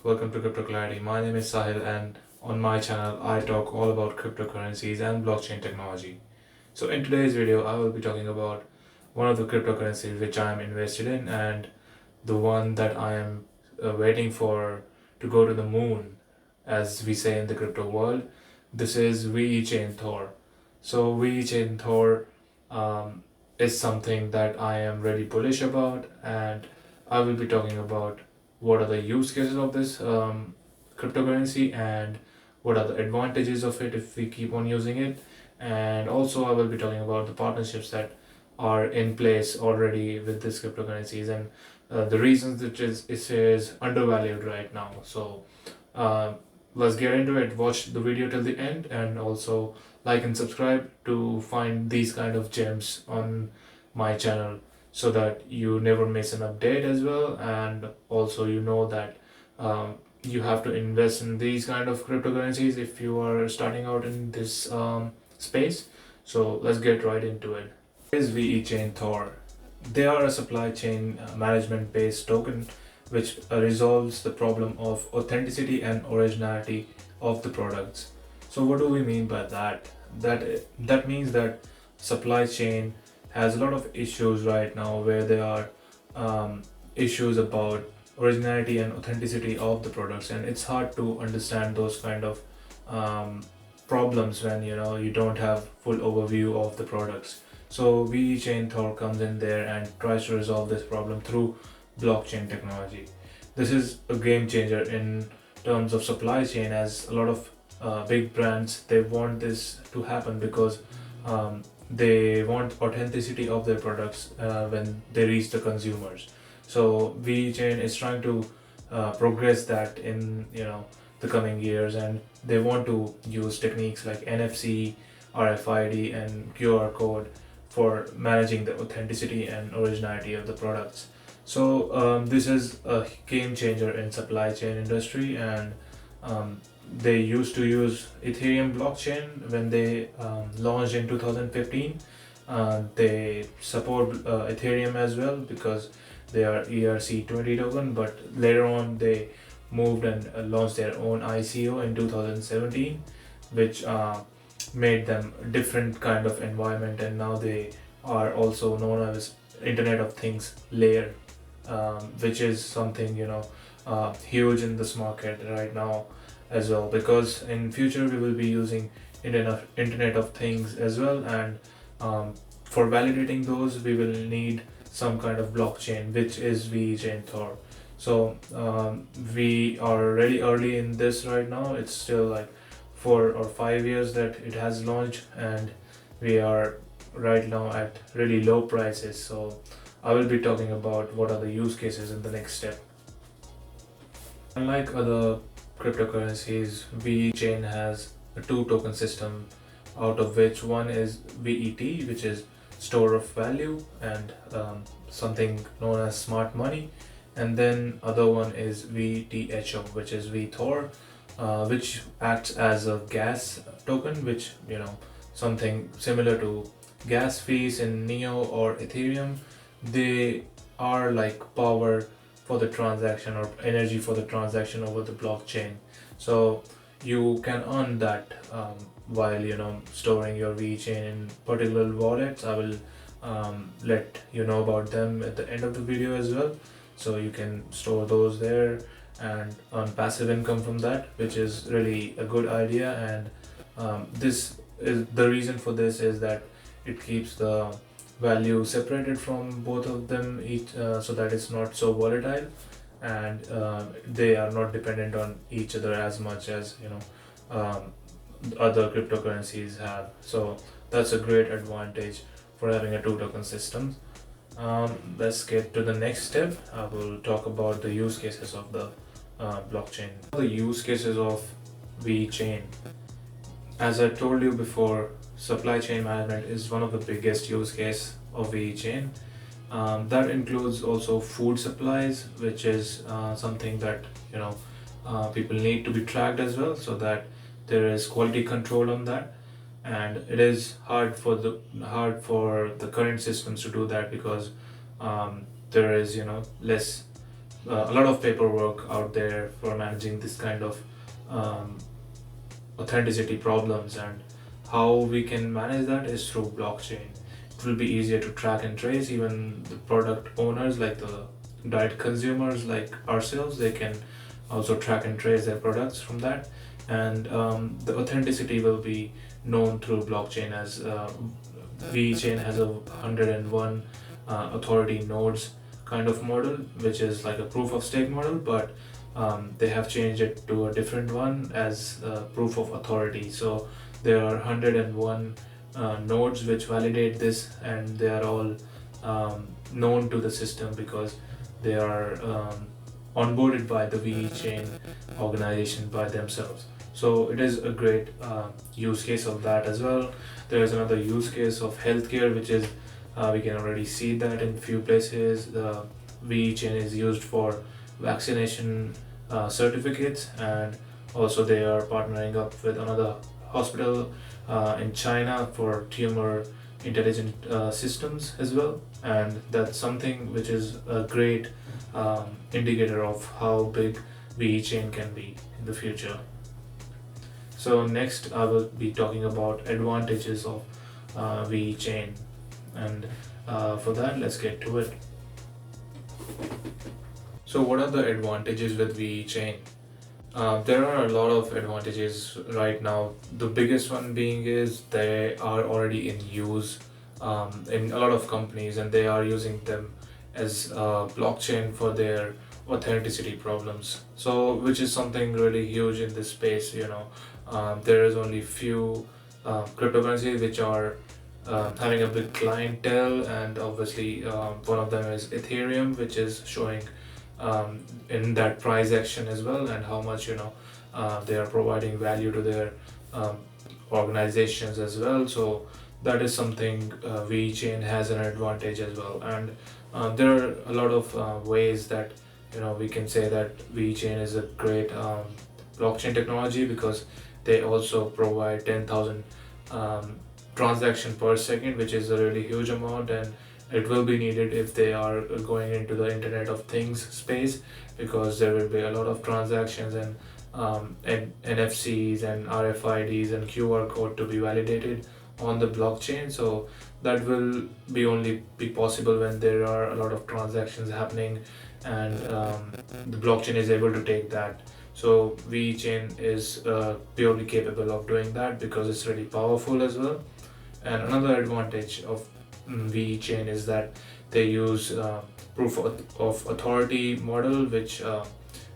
welcome to Crypto Clarity. My name is Sahil, and on my channel I talk all about cryptocurrencies and blockchain technology. So in today's video I will be talking about one of the cryptocurrencies which I am invested in, and the one that I am waiting for to go to the moon, as we say in the crypto world. This is VeChain Thor. So VeChain Thor is something that I am really bullish about, and I will be talking about what are the use cases of this cryptocurrency and what are the advantages of it if we keep on using it. And also I will be talking about the partnerships that are in place already with this cryptocurrencies, and the reasons that it is undervalued right now. So uh, let's get into it. Watch the video till the end, and also like and subscribe to find these kind of gems on my channel, so that you never miss an update as well. And also you know that you have to invest in these kind of cryptocurrencies if you are starting out in this space. So let's get right into it. What is VeChain Thor? They are a supply chain management based token which resolves the problem of authenticity and originality of the products. So what do we mean by that? That means that supply chain has a lot of issues right now, where there are issues about originality and authenticity of the products, and it's hard to understand those kind of um, problems when you don't have full overview of the products. So VeChain Thor comes in there and tries to resolve this problem through blockchain technology. This is a game changer in terms of supply chain, as a lot of big brands, they want this to happen because they want authenticity of their products when they reach the consumers. So VeChain is trying to progress that in the coming years, and they want to use techniques like NFC, RFID, and QR code for managing the authenticity and originality of the products. So this is a game changer in supply chain industry, and they used to use Ethereum blockchain when they launched in 2015. They support Ethereum as well because they are ERC20 token, but later on they moved and launched their own ICO in 2017, which made them a different kind of environment, and now they are also known as Internet of Things layer, which is something huge in this market right now as well, because in future we will be using Internet of Things as well, and for validating those we will need some kind of blockchain, which is VeChain Thor. So we are really early in this right now. It's still like 4 or 5 years that it has launched, and we are right now at really low prices. So I will be talking about what are the use cases in the next step. Unlike other cryptocurrencies, VeChain has a two token system, out of which one is VET, which is store of value, and something known as smart money, and then other one is VTHO, which is VThor, which acts as a gas token, which something similar to gas fees in Neo or Ethereum. They are like power for the transaction or energy for the transaction over the blockchain. So you can earn that while storing your VeChain in particular wallets. I will let you know about them at the end of the video as well. So you can store those there and earn passive income from that, which is really a good idea. And this is the reason for this is that it keeps the value separated from both of them each, so that it's not so volatile, and they are not dependent on each other as much as other cryptocurrencies have. So that's a great advantage for having a two token system. Let's get to the next step. I will talk about the use cases of the blockchain. The use cases of VeChain. As I told you before, supply chain management is one of the biggest use case of VeChain. That includes also food supplies, which is something that people need to be tracked as well, so that there is quality control on that. And it is hard for the current systems to do that because there is less a lot of paperwork out there for managing this kind of um, authenticity problems, and how we can manage that is through blockchain. It will be easier to track and trace. Even the product owners, like the direct consumers like ourselves, they can also track and trace their products from that. And the authenticity will be known through blockchain, as VeChain has a 101 authority nodes kind of model, which is like a proof of stake model, but they have changed it to a different one as proof of authority. So there are 101 nodes which validate this, and they are all known to the system because they are onboarded by the VeChain organization by themselves. So it is a great use case of that as well. There is another use case of healthcare, which is we can already see that in few places. The VeChain is used for vaccination certificates, and also they are partnering up with another hospital in China for tumor intelligent systems as well. And that's something which is a great indicator of how big VeChain can be in the future. So next I will be talking about advantages of VeChain, and for that let's get to it. So what are the advantages with VeChain? There are a lot of advantages right now. The biggest one being is they are already in use in a lot of companies, and they are using them as blockchain for their authenticity problems. So which is something really huge in this space. There is only few cryptocurrencies which are having a big clientele, and obviously one of them is Ethereum, which is showing in that price action as well, and how much they are providing value to their um, organizations as well. So that is something VeChain has an advantage as well. And there are a lot of ways that we can say that VeChain is a great blockchain technology, because they also provide 10,000 transaction per second, which is a really huge amount, and it will be needed if they are going into the Internet of Things space, because there will be a lot of transactions and NFCs and RFIDs and QR code to be validated on the blockchain. So that will be only be possible when there are a lot of transactions happening, and the blockchain is able to take that. So VeChain is purely capable of doing that because it's really powerful as well. And another advantage of VeChain is that they use proof of authority model, which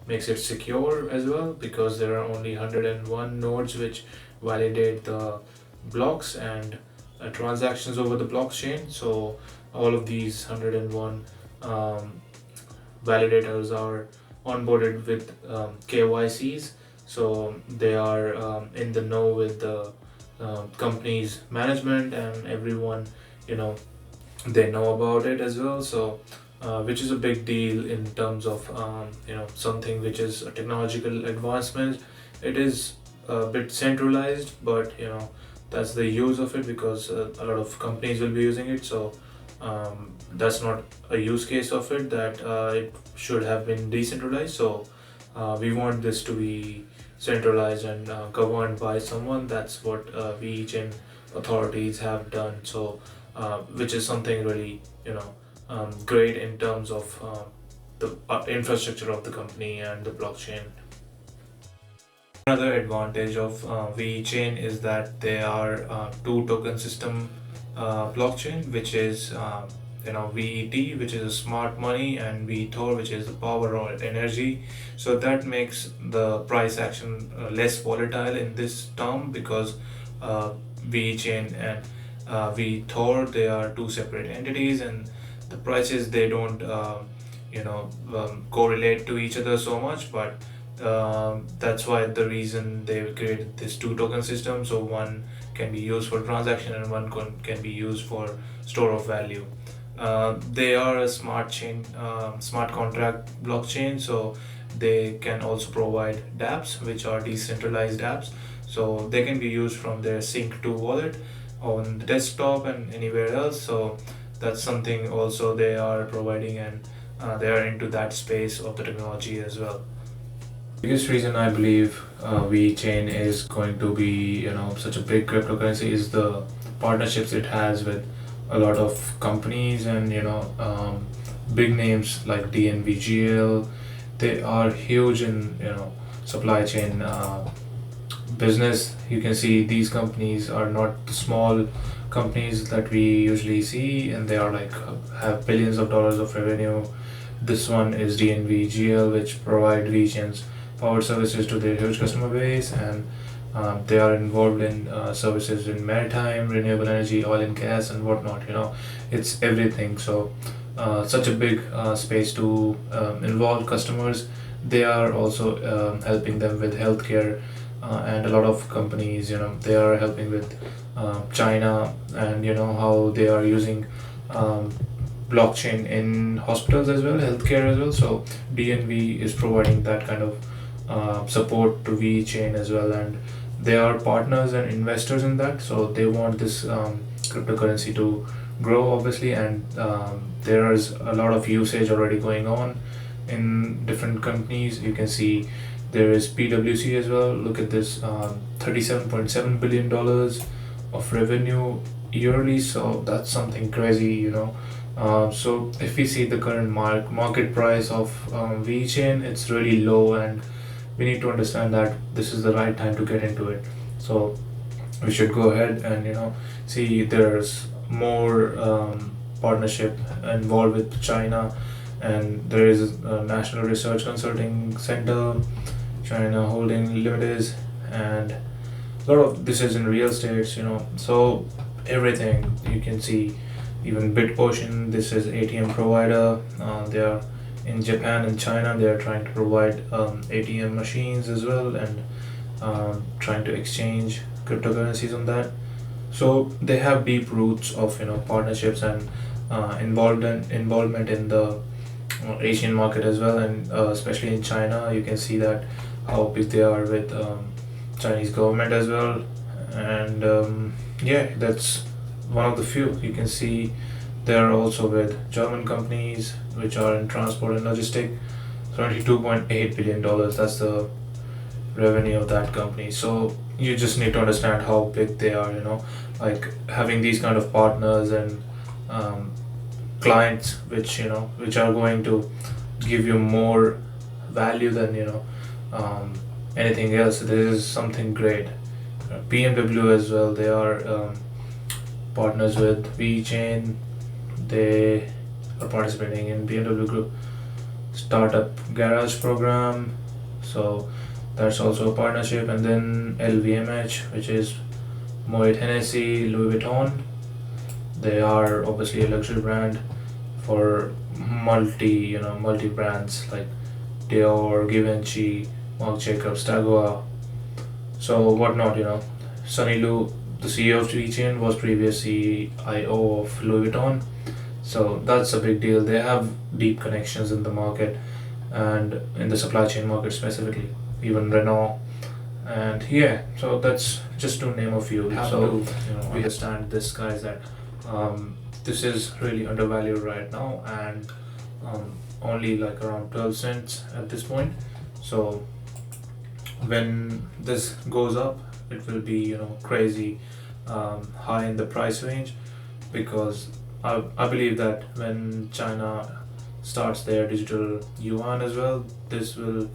makes it secure as well, because there are only 101 nodes which validate the blocks and transactions over the blockchain. So all of these 101 validators are onboarded with KYCs, so they are in the know with the company's management, and everyone they know about it as well. So which is a big deal in terms of something which is a technological advancement. It is a bit centralized, but that's the use of it, because a lot of companies will be using it. So that's not a use case of it, that it should have been decentralized. So we want this to be centralized and governed by someone. That's what VeChain authorities have done. So which is something really great in terms of the infrastructure of the company and the blockchain. Another advantage of VeChain is that they are two token system blockchain, which is VET, which is a smart money, and VTOR, which is the power or energy. So that makes the price action less volatile in this term, because VeChain and VTOR, they are two separate entities, and the prices, they don't correlate to each other so much. But that's why the reason they created this two token system, so one can be used for transaction and one can be used for store of value. They are a smart chain, smart contract blockchain, so they can also provide dApps, which are decentralized apps. So they can be used from their Sync2 wallet on the desktop and anywhere else. So that's something also they are providing. And they are into that space of the technology as well. Biggest reason I believe VeChain is going to be such a big cryptocurrency is the partnerships it has with a lot of companies and big names like DNVGL. They are huge in supply chain business. You can see these companies are not the small companies that we usually see, and they are like have billions of dollars of revenue. This one is DNVGL, which provide VeChain's power services to their huge customer base, and they are involved in services in maritime, renewable energy, oil and gas, and whatnot. It's everything. So such a big space to involve customers. They are also helping them with healthcare, and a lot of companies, they are helping with China, and how they are using blockchain in hospitals as well, healthcare as well. So DNV is providing that kind of support to VeChain as well, and they are partners and investors in that. So they want this cryptocurrency to grow, obviously, and there is a lot of usage already going on in different companies. You can see there is PwC as well. Look at this, $37.7 billion of revenue yearly. So that's something crazy. So if we see the current market price of VeChain, it's really low, and we need to understand that this is the right time to get into it. So we should go ahead and see there's more partnership involved with China, and there is a National Research Consulting Center, China Holding Limited, and a lot of this is in real estate. So everything you can see, even BitOcean, this is ATM provider. They are in Japan and China. They are trying to provide ATM machines as well, and trying to exchange cryptocurrencies on that. So they have deep roots of partnerships and involvement in the Asian market as well, and especially in China. You can see that how big they are with Chinese government as well, and yeah, that's one of the few. You can see they are also with German companies which are in transport and logistic. $22.8 billion, that's the revenue of that company. So you just need to understand how big they are, like having these kind of partners and clients which are going to give you more value than anything else. This is something great. BMW as well, they are partners with VeChain. They are participating in BMW Group Startup Garage program. So that's also a partnership. And then LVMH, which is Moet Hennessy, Louis Vuitton. They are obviously a luxury brand for multi brands like Dior, Givenchy, Marc Jacobs, Tagua, so whatnot. Sunny Lu, the CEO of VeChain, was previous CIO of Louis Vuitton. So that's a big deal. They have deep connections in the market and in the supply chain market specifically, even Renault. And yeah, so that's just to name a few. So we understand this, guys, that this is really undervalued right now, and only like around 12 cents at this point. So when this goes up, it will be crazy high in the price range, because I believe that when China starts their digital yuan as well, this will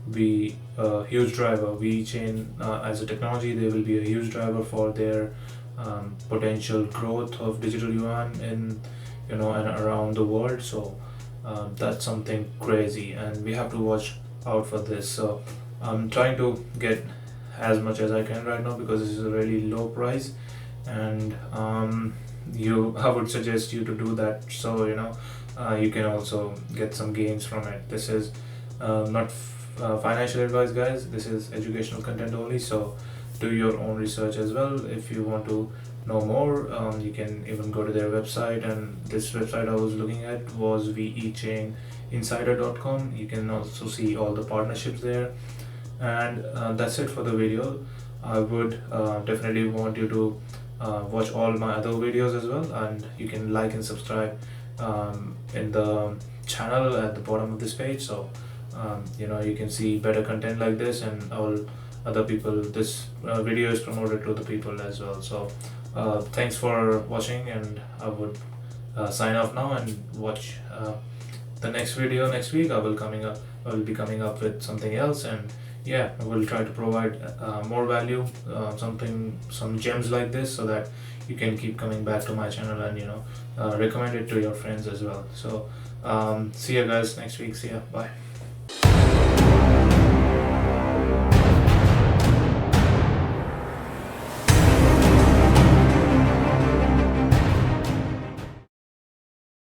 be a huge driver. VeChain as a technology, they will be a huge driver for their potential growth of digital yuan in and around the world. So that's something crazy, and we have to watch out for this. So I'm trying to get as much as I can right now, because this is a really low price, and I would suggest you to do that, so you can also get some gains from it. This is not financial advice, guys. This is educational content only, so do your own research as well. If you want to know more, you can even go to their website, and this website I was looking at was vechaininsider.com. You can also see all the partnerships there, and that's it for the video. I would definitely want you to watch all my other videos as well, and you can like and subscribe in the channel at the bottom of this page, so you can see better content like this, and all other people, this video is promoted to the people as well. So thanks for watching, and I would sign off now and watch the next video next week. I will be coming up with something else, and yeah, I will try to provide more value, some gems like this, so that you can keep coming back to my channel and recommend it to your friends as well. So see you guys next week. See ya, bye.